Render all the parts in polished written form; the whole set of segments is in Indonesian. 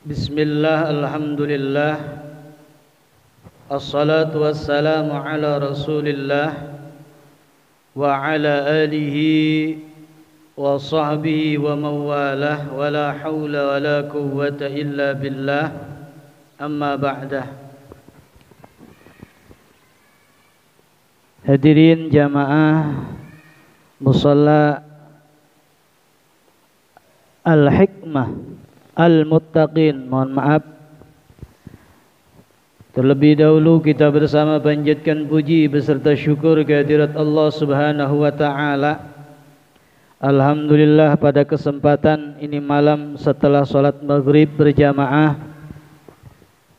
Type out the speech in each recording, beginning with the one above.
Bismillah, alhamdulillah, assalatu wassalamu ala rasulillah wa ala alihi wa sahbihi wa mawalah wa la hawla wa la quwwata illa billah, amma ba'dah. Hadirin jamaah musalla Al-Hikmah Al-Muttaqin, mohon maaf, terlebih dahulu kita bersama panjatkan puji beserta syukur kehadirat Allah Subhanahu wa taala. Alhamdulillah, pada kesempatan ini malam setelah salat maghrib berjamaah,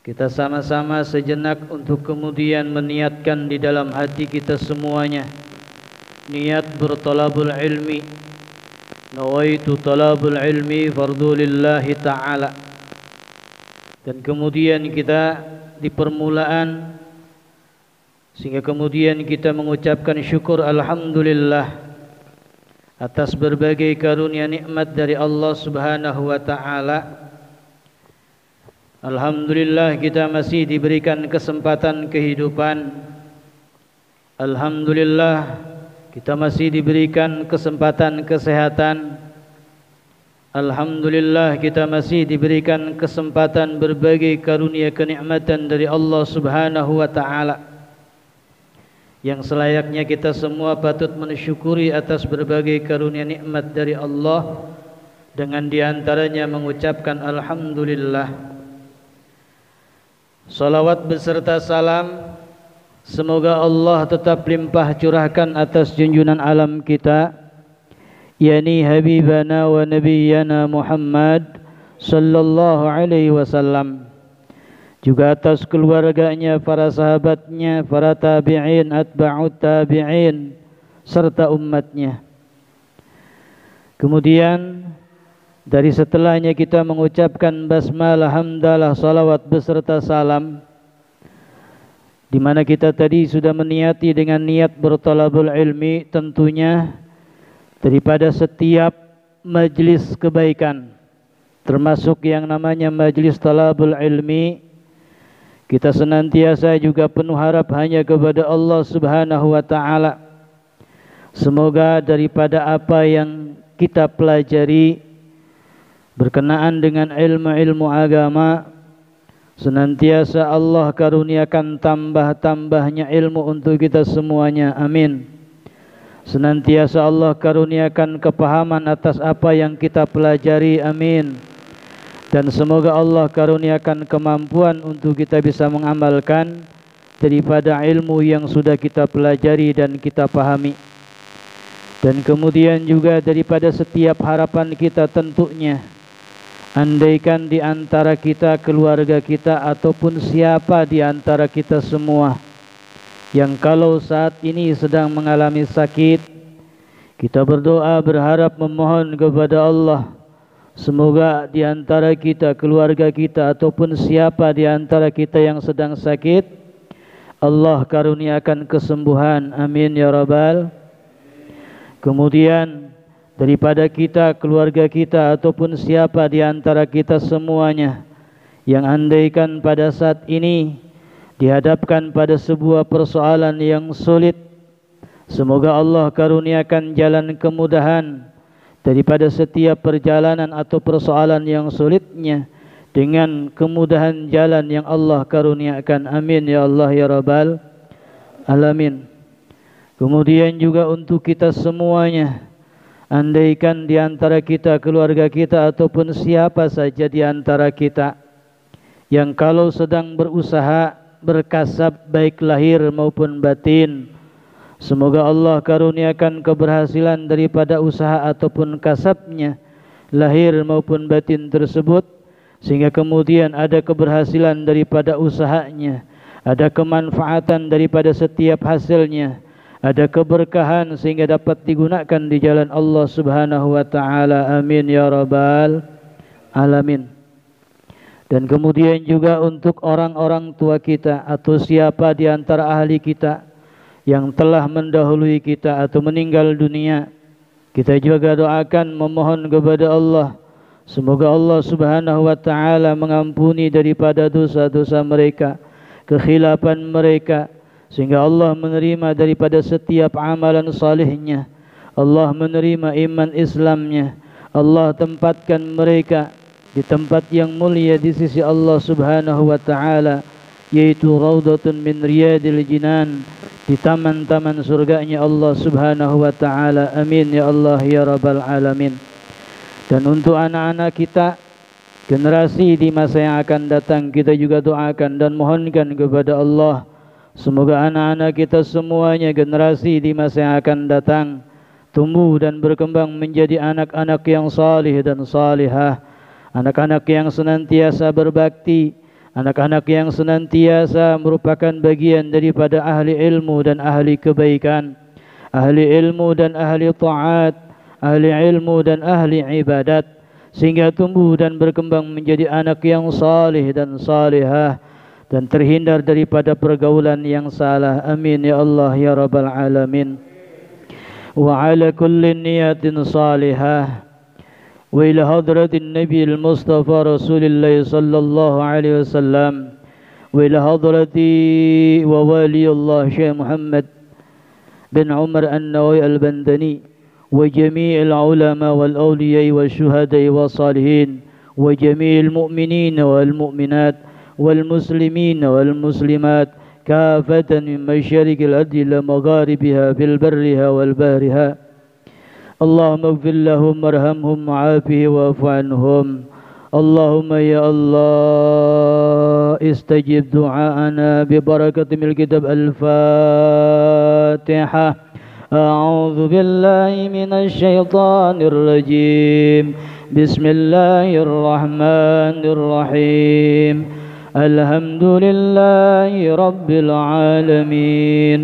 kita sama-sama sejenak untuk kemudian meniatkan di dalam hati kita semuanya niat bertalabul ilmi. Nawaitu talabul ilmi fardu lillahi ta'ala. Dan kemudian kita di permulaan, sehingga kemudian kita mengucapkan syukur alhamdulillah atas berbagai karunia nikmat dari Allah Subhanahu wa taala. Alhamdulillah kita masih diberikan kesempatan kehidupan. Alhamdulillah kita masih diberikan kesempatan kesehatan. Alhamdulillah kita masih diberikan kesempatan berbagai karunia kenikmatan dari Allah Subhanahu wa taala, yang selayaknya kita semua patut mensyukuri atas berbagai karunia nikmat dari Allah, dengan diantaranya mengucapkan alhamdulillah. Salawat beserta salam semoga Allah tetap limpah curahkan atas junjungan alam kita, yakni habibana wa nabiyyana Muhammad sallallahu alaihi wasallam, juga atas keluarganya, para sahabatnya, para tabi'in, atba'ut tabi'in, serta umatnya. Kemudian dari setelahnya kita mengucapkan basmalah, hamdalah, salawat beserta salam, di mana kita tadi sudah meniati dengan niat bertalabul ilmi, tentunya daripada setiap majlis kebaikan, termasuk yang namanya majlis talabul ilmi, kita senantiasa juga penuh harap hanya kepada Allah Subhanahu wa taala. Semoga daripada apa yang kita pelajari berkenaan dengan ilmu-ilmu agama, senantiasa Allah karuniakan tambah-tambahnya ilmu untuk kita semuanya, amin. Senantiasa Allah karuniakan kepahaman atas apa yang kita pelajari, amin. Dan semoga Allah karuniakan kemampuan untuk kita bisa mengamalkan daripada ilmu yang sudah kita pelajari dan kita pahami. Dan kemudian juga daripada setiap harapan kita, tentunya andaikan di antara kita, keluarga kita, ataupun siapa di antara kita semua yang kalau saat ini sedang mengalami sakit, kita berdoa berharap memohon kepada Allah, semoga di antara kita, keluarga kita, ataupun siapa di antara kita yang sedang sakit, Allah karuniakan kesembuhan, amin ya rabbal. Kemudian daripada kita, keluarga kita, ataupun siapa di antara kita semuanya yang andaikan pada saat ini dihadapkan pada sebuah persoalan yang sulit, semoga Allah karuniakan jalan kemudahan daripada setiap perjalanan atau persoalan yang sulitnya dengan kemudahan jalan yang Allah karuniakan, amin ya Allah ya rabbal alamin. Kemudian juga untuk kita semuanya, andaikan di antara kita, keluarga kita, ataupun siapa saja di antara kita yang kalau sedang berusaha berkasab baik lahir maupun batin, semoga Allah karuniakan keberhasilan daripada usaha ataupun kasabnya, lahir maupun batin tersebut, sehingga kemudian ada keberhasilan daripada usahanya, ada kemanfaatan daripada setiap hasilnya, ada keberkahan sehingga dapat digunakan di jalan Allah Subhanahu wa taala, amin ya rabbal alamin. Dan kemudian juga untuk orang-orang tua kita atau siapa di antara ahli kita yang telah mendahului kita atau meninggal dunia, kita juga doakan memohon kepada Allah Semoga Allah Subhanahu wa taala mengampuni daripada dosa-dosa mereka, kekhilapan mereka, sehingga Allah menerima daripada setiap amalan salihnya. Allah menerima iman Islamnya. Allah tempatkan mereka di tempat yang mulia di sisi Allah Subhanahu wa taala, yaitu raudhatun min riyadil jinan, di taman-taman surganya Allah Subhanahu wa taala. Amin ya Allah ya rabbal alamin. Dan untuk anak-anak kita, generasi di masa yang akan datang, kita juga doakan dan mohonkan kepada Allah, semoga anak-anak kita semuanya, generasi di masa yang akan datang, tumbuh dan berkembang menjadi anak-anak yang salih dan salihah, anak-anak yang senantiasa berbakti, anak-anak yang senantiasa merupakan bagian daripada ahli ilmu dan ahli kebaikan, ahli ilmu dan ahli ta'at, ahli ilmu dan ahli ibadat, sehingga tumbuh dan berkembang menjadi anak yang salih dan salihah, dan terhindar daripada pergaulan yang salah. Amin ya Allah ya rabbal alamin. Wa ala kulli niyatin salihah wa ila hadratin nabiyil mustafa rasulillah sallallahu alaihi wasallam wa ila hadrati wa waliyullah Syekh Muhammad bin Umar An-Nawawi Al-Bandani وجميع العلماء والأولياء والشهداء والصالحين وجميع المؤمنين والمؤمنات والمسلمين والمسلمات كافة من مشارق الأرض إلى مغاربها في البرها والبحرها. اللهم اغفر لهم وارحمهم وعافهم واعف عنهم. اللهم يا الله استجب دعاءنا ببركة من الكتاب. الفاتحة. أعوذ بالله من الشيطان الرجيم. بسم الله الرحمن الرحيم. الحمد لله رب العالمين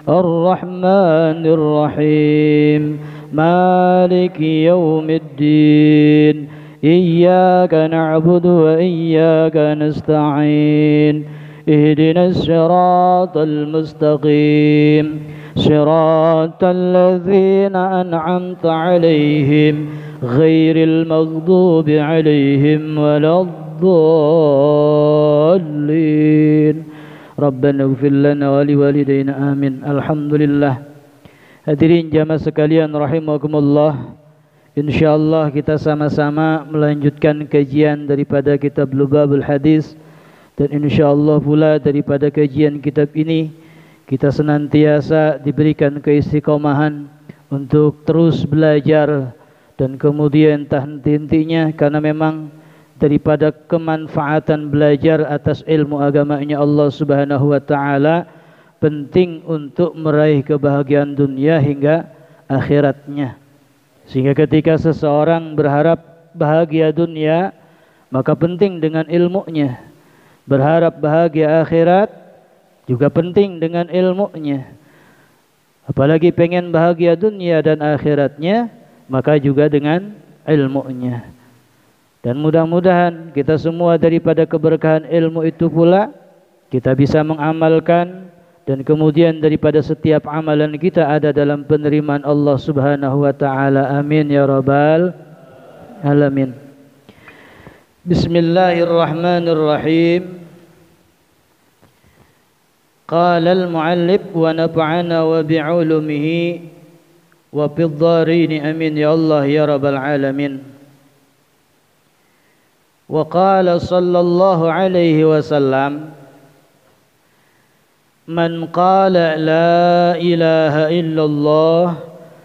الرحمن الرحيم مالك يوم الدين إياك نعبد وإياك نستعين اهدنا الصراط المستقيم صراط الذين أنعمت عليهم غير المغضوب عليهم ولا الضالين. ربنا اغفر لنا ولوالدينا آمين. Alhamdulillah. Hadirin jamaah sekalian rahimakumullah, insyaallah kita sama-sama melanjutkan kajian daripada kitab Lubabul Hadis, dan insyaallah pula daripada kajian kitab ini kita senantiasa diberikan keistiqomahan untuk terus belajar, dan kemudian tak henti-hentinya, karena memang daripada kemanfaatan belajar atas ilmu agamanya Allah Subhanahu wa taala penting untuk meraih kebahagiaan dunia hingga akhiratnya. Sehingga ketika seseorang berharap bahagia dunia, maka penting dengan ilmunya. Berharap bahagia akhirat juga penting dengan ilmunya. Apalagi pengen bahagia dunia dan akhiratnya, maka juga dengan ilmunya. Dan mudah-mudahan kita semua daripada keberkahan ilmu itu pula kita bisa mengamalkan, dan kemudian daripada setiap amalan kita ada dalam penerimaan Allah Subhanahu wa taala. Amin ya rabbal alamin. Bismillahirrahmanirrahim. Qala al-muallif wa nafa'ana wa bi'ulumihi wa fid-dharain amin ya Allah ya rabbal alamin. Wa qala sallallahu alaihi wasallam, man qala la ilaha illallah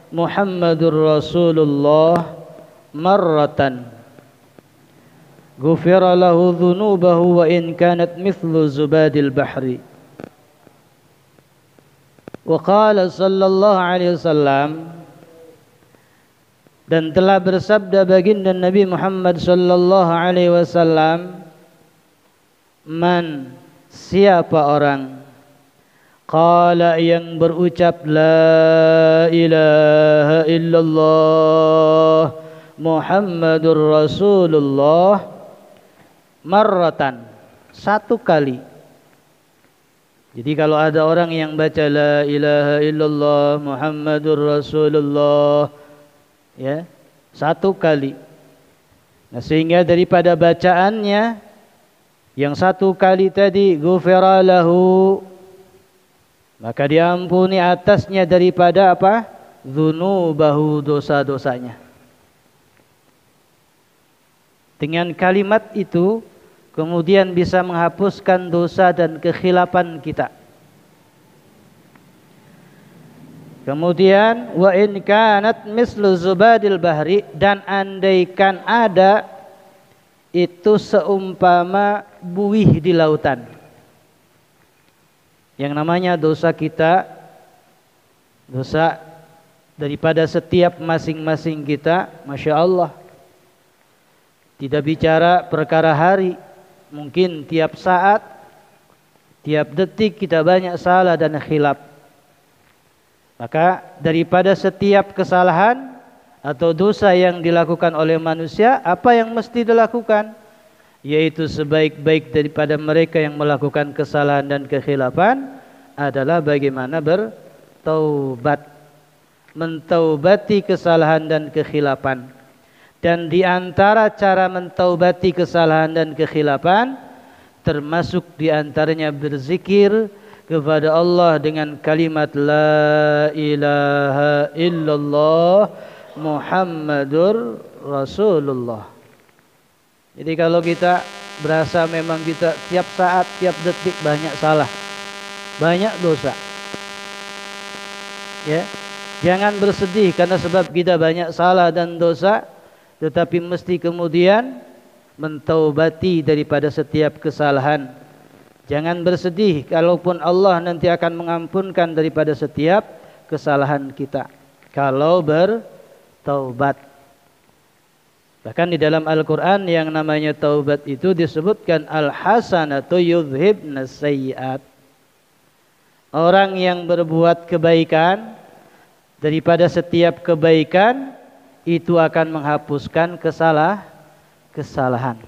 Muhammadur Rasulullah marratan ghufira lahu dhunubahu wa in kanat mithlu zubadil bahri. Wa qala sallallahu alaihi wasallam, dan telah bersabda baginda Nabi Muhammad sallallahu alaihi wasallam, man, siapa orang, qala, yang berucap la ilaha illallah Muhammadur Rasulullah marratan, satu kali. Jadi kalau ada orang yang baca la ilaha illallah Muhammadur Rasulullah, ya, satu kali, Nah, sehingga daripada bacaannya yang satu kali tadi, ghufira lahu, maka diampuni atasnya daripada apa? Dzunubahu, dosa-dosanya. Dengan kalimat itu kemudian bisa menghapuskan dosa dan kekhilafan kita. Kemudian wa in kanat mislu zubadil bahri, dan andaikan ada itu seumpama buih di lautan. Yang namanya dosa kita, dosa daripada setiap masing-masing kita, Masya Allah, tidak bicara perkara hari, mungkin tiap saat, tiap detik kita banyak salah dan khilaf. Maka daripada setiap kesalahan atau dosa yang dilakukan oleh manusia, apa yang mesti dilakukan? Yaitu sebaik-baik daripada mereka yang melakukan kesalahan dan kekhilafan adalah bagaimana bertaubat, mentaubati kesalahan dan kekhilafan. Dan di antara cara mentaubati kesalahan dan kekhilafan, termasuk di antaranya berzikir kepada Allah dengan kalimat la ilaha illallah Muhammadur Rasulullah. Jadi kalau kita berasa memang kita tiap saat, tiap detik banyak salah, banyak dosa, ya, jangan bersedih karena sebab kita banyak salah dan dosa, tetapi mesti kemudian mentaubati daripada setiap kesalahan. Jangan bersedih kalaupun Allah nanti akan mengampunkan daripada setiap kesalahan kita kalau bertaubat. Bahkan di dalam Al-Quran yang namanya taubat itu disebutkan al-hasanatu yudhibnas sayyi'at. Orang yang berbuat kebaikan, daripada setiap kebaikan itu akan menghapuskan kesalahan.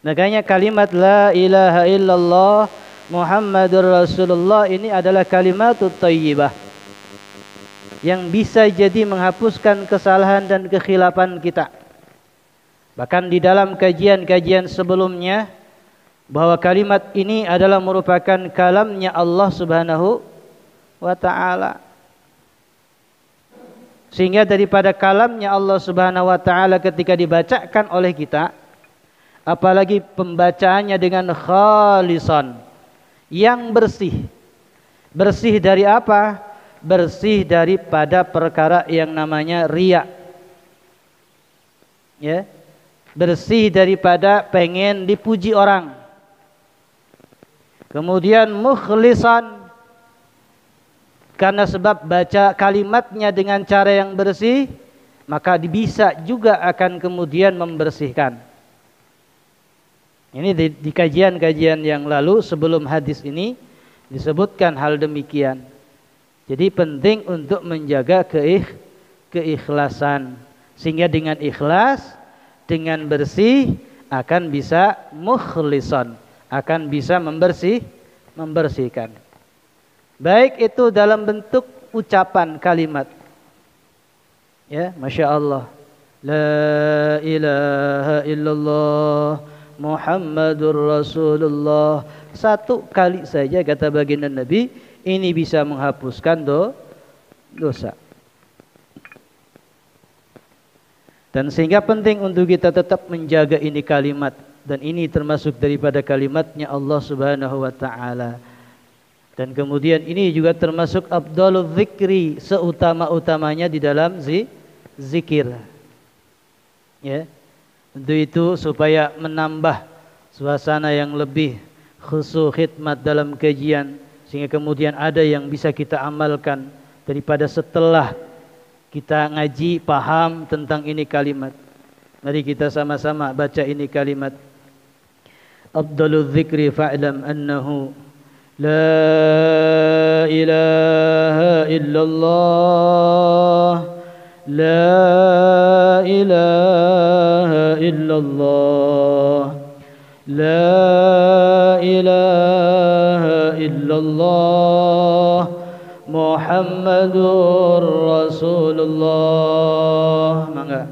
Makanya kalimat la ilaha illallah Muhammadur Rasulullah ini adalah kalimatut thayyibah yang bisa jadi menghapuskan kesalahan dan kekhilafan kita. Bahkan di dalam kajian-kajian sebelumnya, bahwa kalimat ini adalah merupakan kalamnya Allah Subhanahu wa ta'ala. Sehingga daripada kalamnya Allah Subhanahu wa ta'ala ketika dibacakan oleh kita, apalagi pembacaannya dengan khalisan, yang bersih. Bersih dari apa? Bersih daripada perkara yang namanya riya. Ya. Bersih daripada pengen dipuji orang. Kemudian mukhlisan, karena sebab baca kalimatnya dengan cara yang bersih, maka bisa juga akan kemudian membersihkan. Ini di kajian-kajian yang lalu sebelum hadis ini disebutkan hal demikian. Jadi penting untuk menjaga keikhlasan. Sehingga dengan ikhlas, dengan bersih akan bisa mukhlisan, akan bisa membersihkan. Baik itu dalam bentuk ucapan kalimat. Ya, Masya Allah. La ilaha illallah Muhammadur Rasulullah. Satu kali saja kata baginda Nabi, ini bisa menghapuskan dosa. Dan sehingga penting untuk kita tetap menjaga ini kalimat. Dan ini termasuk daripada kalimatnya Allah Subhanahu wa ta'ala. Dan kemudian ini juga termasuk afdalul zikri, seutama-utamanya di dalam zikir. Ya. Untuk itu supaya menambah suasana yang lebih khusyuk khidmat dalam kajian, sehingga kemudian ada yang bisa kita amalkan daripada setelah kita ngaji paham tentang ini kalimat. Mari kita sama-sama baca ini kalimat. Afdalul dzikri fa'lam annahu la ilaha illallah. La ilaha illallah. La ilaha illallah Muhammadur Rasulullah. Mangga.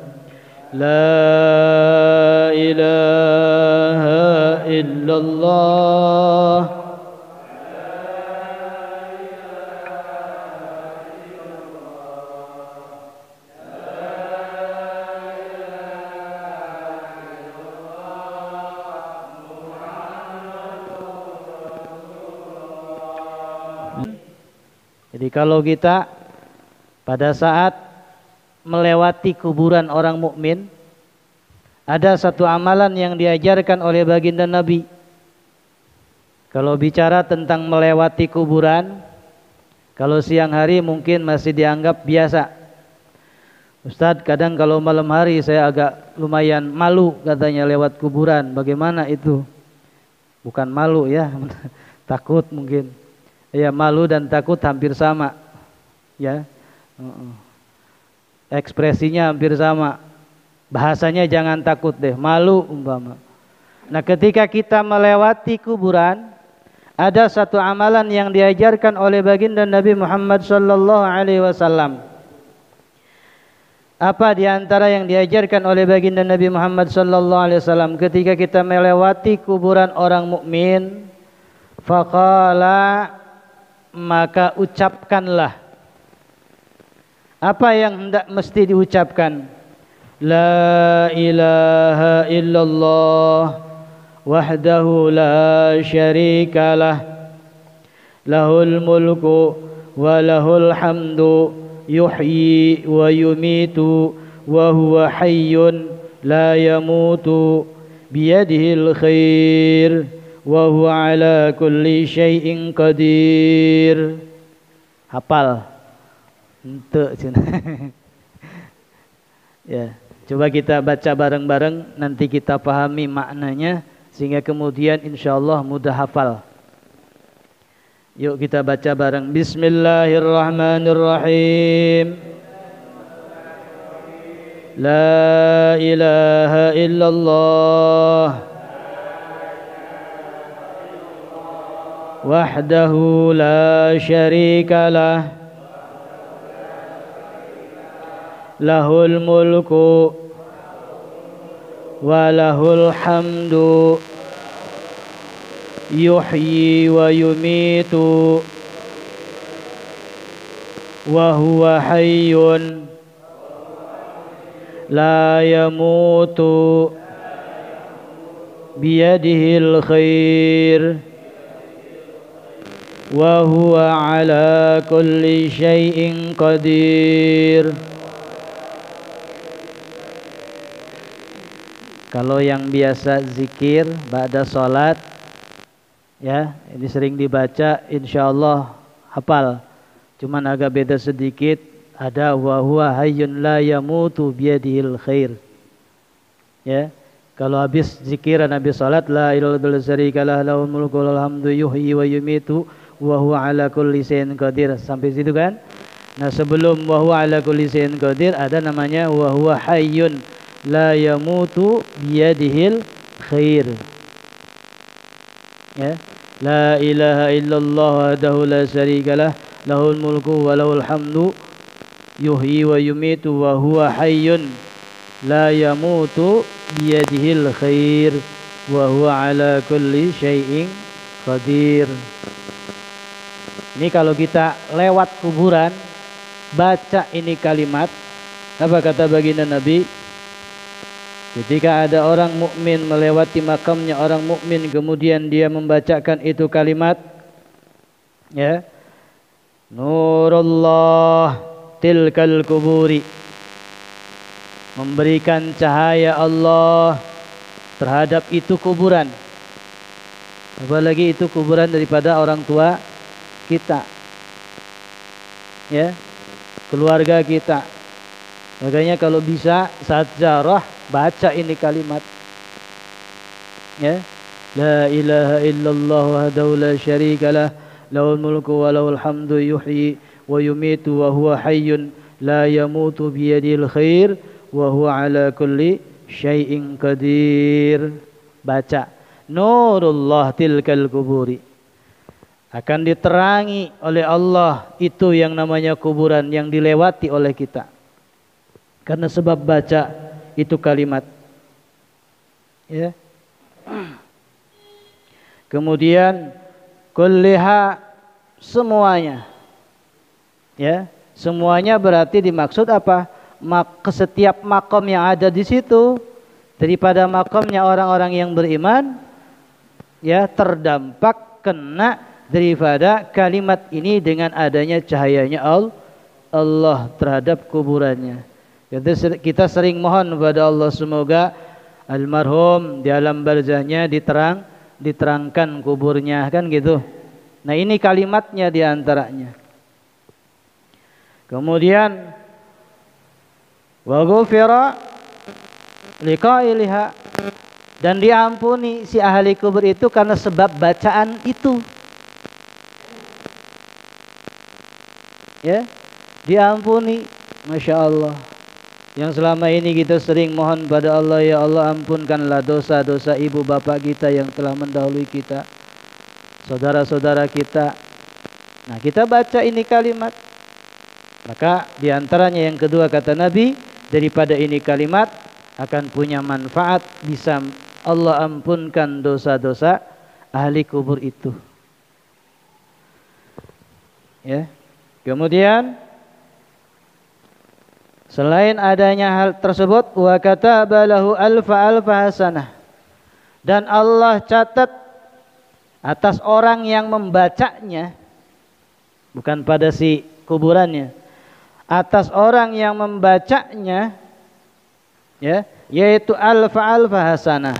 La ilaha illallah. Jadi kalau kita pada saat melewati kuburan orang mukmin, ada satu amalan yang diajarkan oleh baginda Nabi. Kalau bicara tentang melewati kuburan, kalau siang hari mungkin masih dianggap biasa. Ustadz, kadang kalau malam hari saya agak lumayan malu katanya lewat kuburan. Bagaimana itu? Bukan malu ya, takut mungkin. Ya, malu dan takut hampir sama. Ya. Ekspresinya hampir sama. Bahasanya jangan takut deh, malu umpama. Nah, ketika kita melewati kuburan, ada satu amalan yang diajarkan oleh baginda Nabi Muhammad sallallahu alaihi wasallam. Apa di antara yang diajarkan oleh baginda Nabi Muhammad sallallahu alaihi wasallam ketika kita melewati kuburan orang mukmin? Faqala, maka ucapkanlah. Apa yang hendak mesti diucapkan? La ilaha illallah wahdahu la syarikalah, lahul mulku wa lahul hamdu, yuhyi wa yumitu wa huwa hayyun la yamutu, biyadihil khair wa huwa ala kulli syai'in qadir. Hafal? Ente cina. Ya, coba kita baca bareng-bareng, nanti kita pahami maknanya sehingga kemudian insyaallah mudah hafal. Yuk kita baca bareng. Bismillahirrahmanirrahim. La ilaha illallah wahdahu la syarikalah, lahul mulku wa lahul hamdu, yuhyi wa yumitu wa huwa hayyun la yamutu, biyadihil khair wa huwa ala kulli syai'in qadir. Kalau yang biasa zikir ba'da salat, ya, ini sering dibaca, insyaallah hafal. Cuman agak beda sedikit, ada wa huwa hayyun la yamutu biyadihil khair. Ya. Kalau habis zikiran habis salat, la ilaha illallah syarikalah, lahul mulku wa lahul hamdu, yuhyi wa yumitu wa huwa ala kulli syai'in qadir. Sampai situ kan? Nah, sebelum wa huwa ala kulli syai'in qadir ada namanya wa huwa hayyun la yamutu biyadihil khair. Ya. La ilaha illallah wahdahu la syarikalah, lahul mulku wa lahul hamdu, yuhyi wa yumitu wa huwa hayyun la yamutu biyadihil khair wa huwa ala kulli syai'in qadir. Ini kalau kita lewat kuburan, baca ini kalimat. Apa kata baginda Nabi? Ketika ada orang mukmin melewati makamnya orang mukmin, kemudian dia membacakan itu kalimat, ya, Nurullah tilkal kuburi, memberikan cahaya Allah terhadap itu kuburan. Apalagi itu kuburan daripada orang tua kita, ya, keluarga kita. Makanya kalau bisa saat ziarah baca ini kalimat, ya, la ilaha illallah wahdahu la syarikalah, lahul mulku wa lahul hamdu, yuhyi wa yumitu wa huwa hayyun la yamutu biyadil khair wa huwa ala kulli syai'in qadir. Baca Nurullah tilkal kuburi, akan diterangi oleh Allah itu yang namanya kuburan yang dilewati oleh kita. Karena sebab baca itu kalimat. Ya. Kemudian kulliha, semuanya. Ya, semuanya berarti dimaksud apa? Setiap makom yang ada di situ, daripada makomnya orang-orang yang beriman, ya, terdampak kena daripada kalimat ini dengan adanya cahayanya Allah terhadap kuburannya. Kita sering mohon kepada Allah semoga almarhum di alam barzahnya diterangkan kuburnya, kan gitu. Nah, ini kalimatnya di antaranya. Kemudian wa ghufira liqailiha, dan diampuni si ahli kubur itu karena sebab bacaan itu. Ya, diampuni, Masya Allah. Yang selama ini kita sering mohon pada Allah, ya Allah ampunkanlah dosa-dosa ibu bapak kita yang telah mendahului kita, saudara-saudara kita. Nah, kita baca ini kalimat, maka diantaranya yang kedua kata Nabi, daripada ini kalimat akan punya manfaat, bisa Allah ampunkan dosa-dosa ahli kubur itu. Ya. Kemudian selain adanya hal tersebut, wa kataba lahu alfa hasanah, dan Allah catat atas orang yang membacanya, bukan pada si kuburannya, atas orang yang membacanya, ya, yaitu alfa hasanah,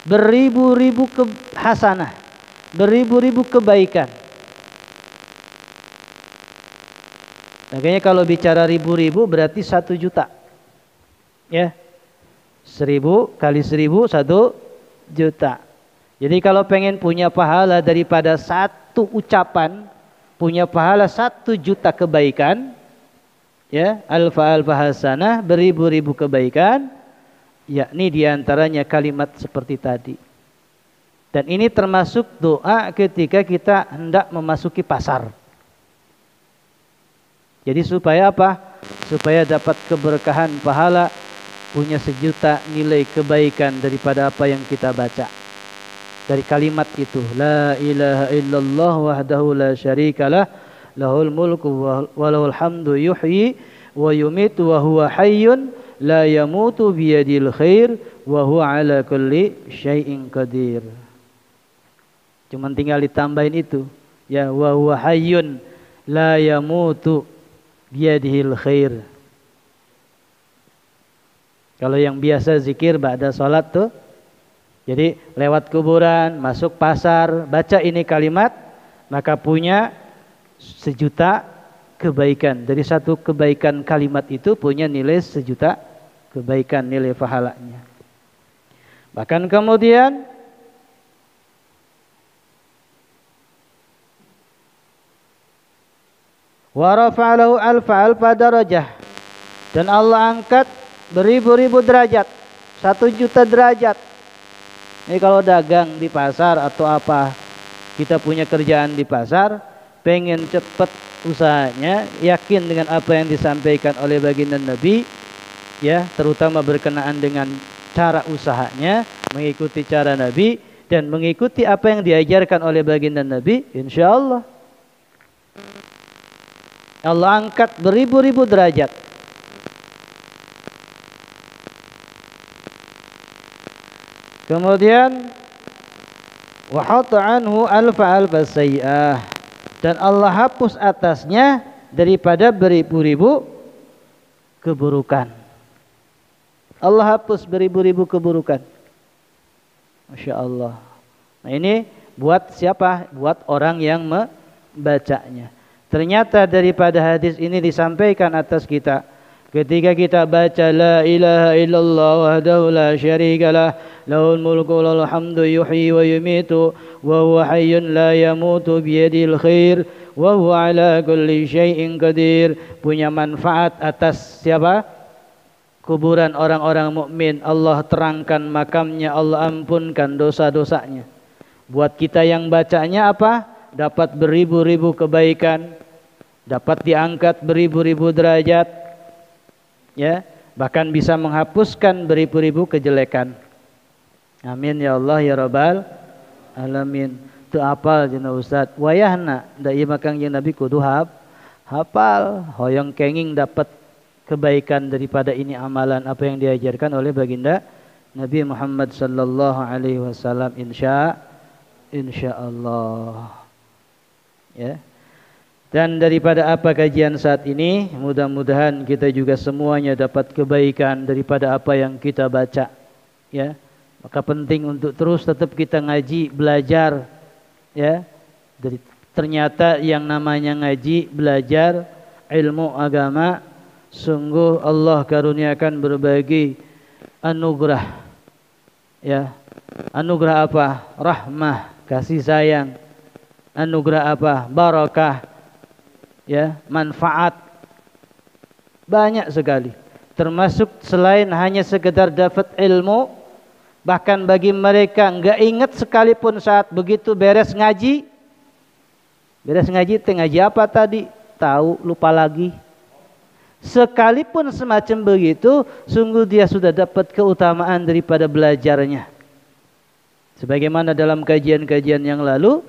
beribu-ribu hasanah, beribu-ribu kebaikan. Makanya kalau bicara ribu-ribu berarti 1 juta. Ya. 1000 kali 1000 1 juta. Jadi kalau pengen punya pahala daripada 1 ucapan, punya pahala 1 juta kebaikan, ya, alfa hasanah, beribu-ribu kebaikan, yakni diantaranya kalimat seperti tadi. Dan ini termasuk doa ketika kita hendak memasuki pasar. Jadi supaya apa? Supaya dapat keberkahan pahala, punya 1 juta nilai kebaikan daripada apa yang kita baca. Dari kalimat itu, la ilaha illallah wahdahu la syarikalah, lahul mulku wa lahul hamdu yuhyi wa yumitu wa huwa hayyun la yamutu biyadil khair wa huwa ala kulli syai'in qadir. Cuman tinggal ditambahin itu, ya, wa huwa hayyun la yamutu biyadihil khair. Kalau yang biasa zikir ba'da salat tuh, jadi lewat kuburan, masuk pasar, baca ini kalimat, maka punya 1 juta kebaikan. Dari 1 kebaikan kalimat itu punya nilai 1 juta kebaikan, nilai pahalanya. Bahkan kemudian wa rafa'alahu alfa darajah, dan Allah angkat beribu-ribu derajat, 1 juta derajat. Ini kalau dagang di pasar atau apa, kita punya kerjaan di pasar, pengen cepat usahanya, yakin dengan apa yang disampaikan oleh baginda Nabi, ya, terutama berkenaan dengan cara usahanya, mengikuti cara Nabi dan mengikuti apa yang diajarkan oleh baginda Nabi, insya Allah Allah angkat beribu-ribu derajat. Kemudian wa hatta anhu alfa sayyi'ah, dan Allah hapus atasnya daripada beribu-ribu keburukan. Allah hapus beribu-ribu keburukan. Masya Allah. Nah, ini buat siapa? Buat orang yang membacanya. Ternyata daripada hadis ini disampaikan atas kita, ketika kita baca la ilaha illallah wahdahu la syarikalah, lahul mulku wa lahul hamdu yuhyi wa yumitu wa huwa hayyun la yamutu biyadil khair wa huwa ala kulli syai'in qadir, punya manfaat atas siapa? Kuburan orang-orang mukmin. Allah terangkan makamnya, Allah ampunkan dosa-dosanya. Buat kita yang bacanya apa? Dapat beribu-ribu kebaikan, dapat diangkat beribu-ribu derajat, ya, bahkan bisa menghapuskan beribu-ribu kejelekan. Amin ya Allah ya Rabbal alamin. Teu apal cenah Ustaz. Wayahna da ieu mah Kangjeng Nabi kudu hafal, hoyong kenging dapat kebaikan daripada ini amalan apa yang diajarkan oleh baginda Nabi Muhammad sallallahu alaihi wasallam insyaallah. Ya. Dan daripada apa kajian saat ini, mudah-mudahan kita juga semuanya dapat kebaikan daripada apa yang kita baca. Ya, maka penting untuk terus tetap kita ngaji, belajar. Ya, ternyata yang namanya ngaji, belajar ilmu agama, sungguh Allah karuniakan berbagai anugerah. Ya, anugerah apa? Rahmah, kasih sayang. Anugerah apa? Barakah. Ya, manfaat banyak sekali, termasuk selain hanya sekedar dapat ilmu, bahkan bagi mereka enggak ingat sekalipun saat begitu beres ngaji ngaji apa tadi, tahu lupa lagi, sekalipun semacam begitu, sungguh dia sudah dapat keutamaan daripada belajarnya. Sebagaimana dalam kajian-kajian yang lalu,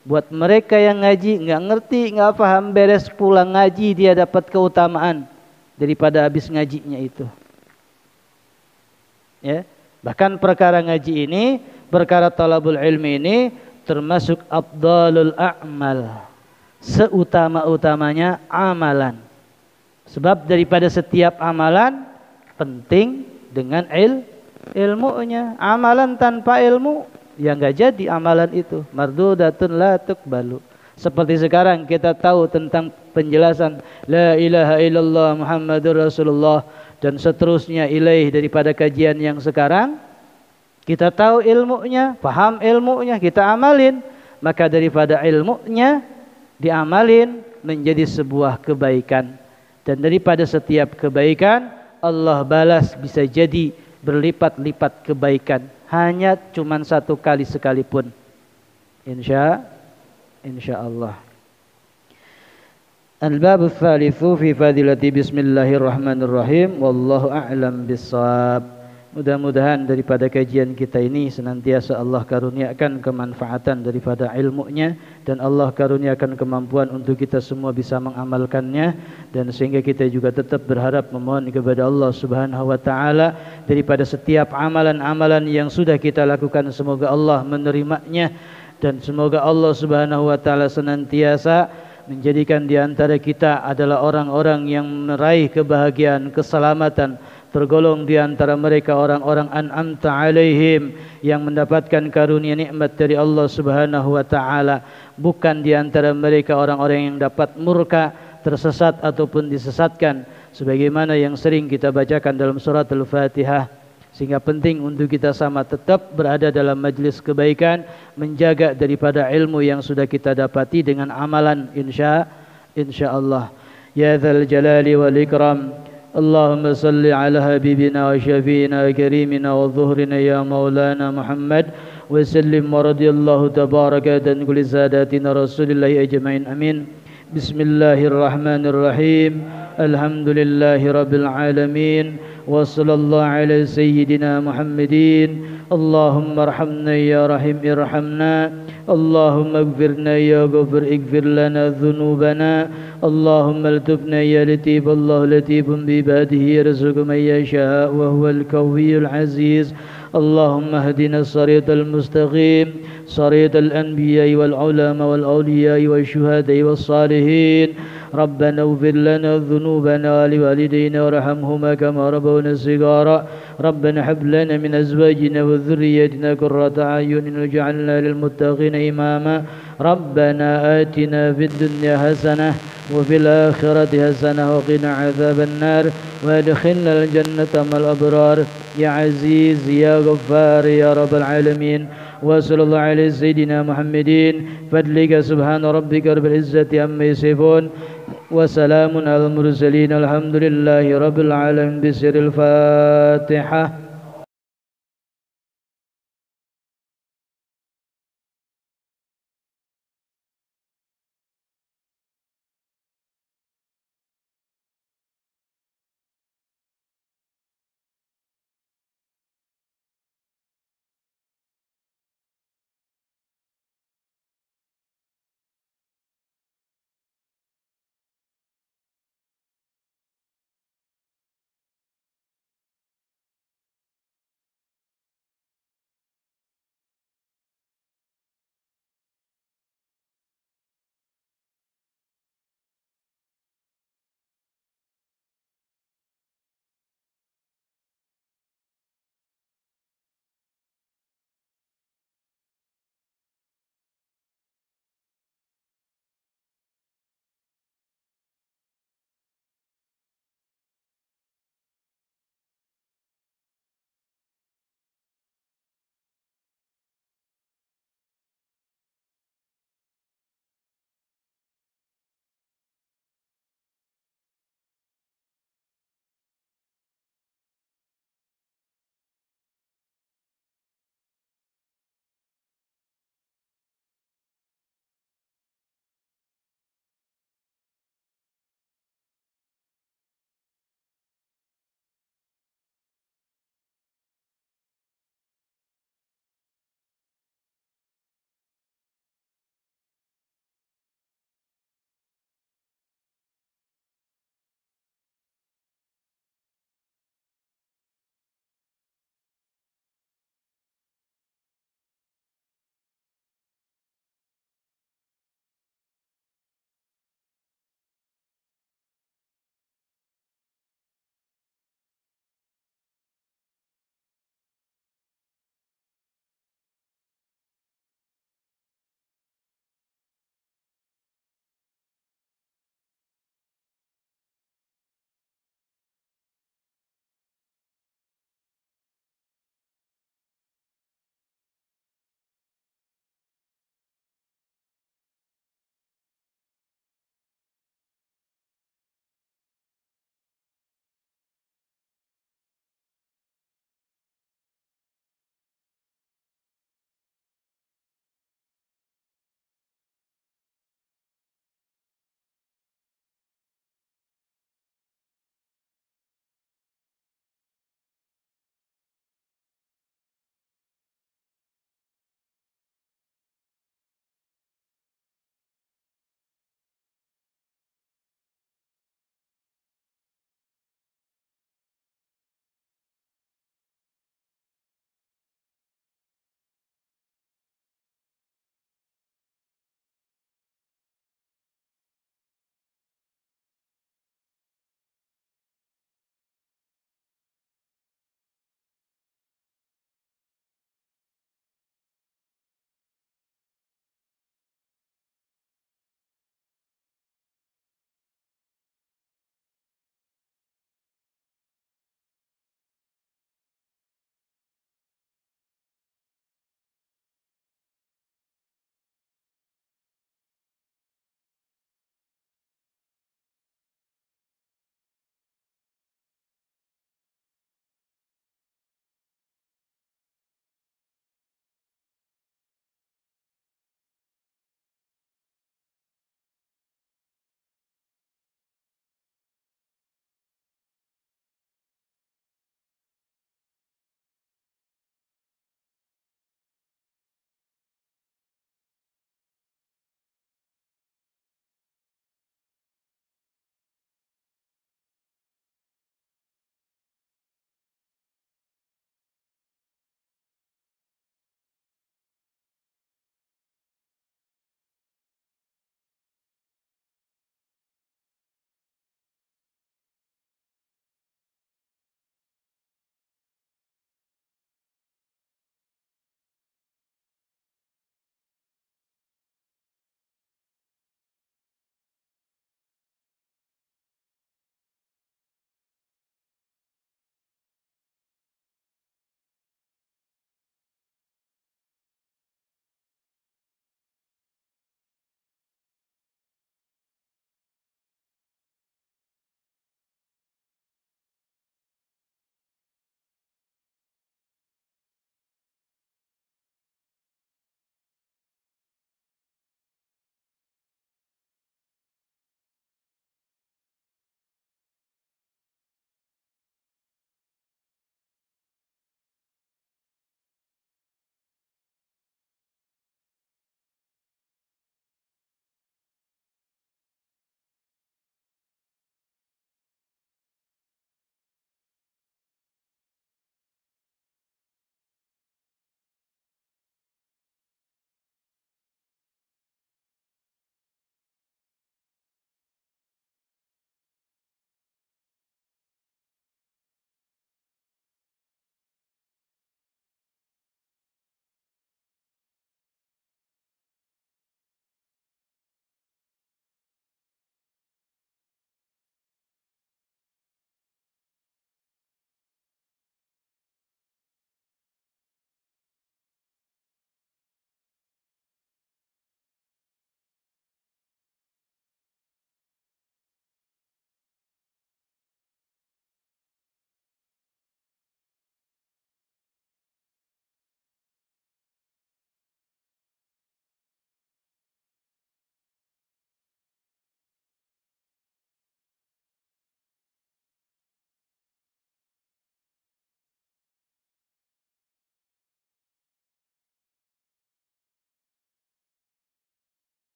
buat mereka yang ngaji nggak ngerti, nggak paham, beres pulang ngaji dia dapat keutamaan daripada habis ngajinya itu. Ya, bahkan perkara ngaji ini, perkara talabul ilmi ini termasuk afdalul a'mal, seutama-utamanya amalan. Sebab daripada setiap amalan penting dengan ilmunya. Amalan tanpa ilmu ya nggak jadi amalan itu, mardudatun la tuqbalu. Seperti sekarang kita tahu tentang penjelasan la ilaha illallah Muhammadur Rasulullah dan seterusnya ilaih daripada kajian yang sekarang, kita tahu ilmunya, paham ilmunya, kita amalin, maka daripada ilmunya diamalin menjadi sebuah kebaikan, dan daripada setiap kebaikan Allah balas bisa jadi berlipat-lipat kebaikan, hanya cuman satu kali sekalipun. Insyaallah. Al-bab ats-tsalitsu fi fadilati bismillahirrahmanirrahim, wallahu a'lam bissawab. Mudah-mudahan daripada kajian kita ini senantiasa Allah karuniakan kemanfaatan daripada ilmunya, dan Allah karuniakan kemampuan untuk kita semua bisa mengamalkannya, dan sehingga kita juga tetap berharap memohon kepada Allah Subhanahu wa taala daripada setiap amalan-amalan yang sudah kita lakukan, semoga Allah menerimanya, dan semoga Allah Subhanahu wa taala senantiasa menjadikan di antara kita adalah orang-orang yang meraih kebahagiaan, keselamatan, tergolong di antara mereka orang-orang an'amta alaihim, yang mendapatkan karunia nikmat dari Allah Subhanahu wa taala, bukan di antara mereka orang-orang yang dapat murka, tersesat ataupun disesatkan, sebagaimana yang sering kita bacakan dalam surat Al-Fatihah. Sehingga penting untuk kita sama tetap berada dalam majlis kebaikan, menjaga daripada ilmu yang sudah kita dapati dengan amalan, insyaallah. Ya dzal jalali wal ikram, Allahumma salli ala habibina wa syafiina wa karimina wa zuhrina ya maulana Muhammad wa sallim wa radiyallahu tabaraka dan kulli sadatina rasulillahi ajma'in, amin. Bismillahirrahmanirrahim. Alhamdulillahi rabbil alamin. Wa sallallahu ala sayyidina Muhammadin. Allahumma arhamna ya rahim irhamna. Allahumma ighfirna ya ghafir ighfir lana dhunubana. Allahumma altubna ya latif. Allah latifun bi ibadihi yarzuqu man yasha wa huwal qawiyyul aziz. اللهم اهدنا الصراط المستقيم صراط الأنبياء والعلماء والأولياء والشهداء والصالحين. ربنا اغفر لنا ذنوبنا ولوالدينا وارحمهما كما ربونا صغارا. ربنا هب لنا من أزواجنا وذرياتنا قرة أعين واجعلنا للمتقين إماما. ربنا آتنا في الدنيا حسنة وفي الآخرة حسنة وقنا عذاب النار وادخلنا الجنة مع الأبرار يا عزيز يا غفار يا رب العالمين. وصلى الله على سيدنا محمد. فضلك سبحان ربك رب العزة عما يصفون وسلام على المرسلين الحمد لله رب العالمين. بسر الفاتحة.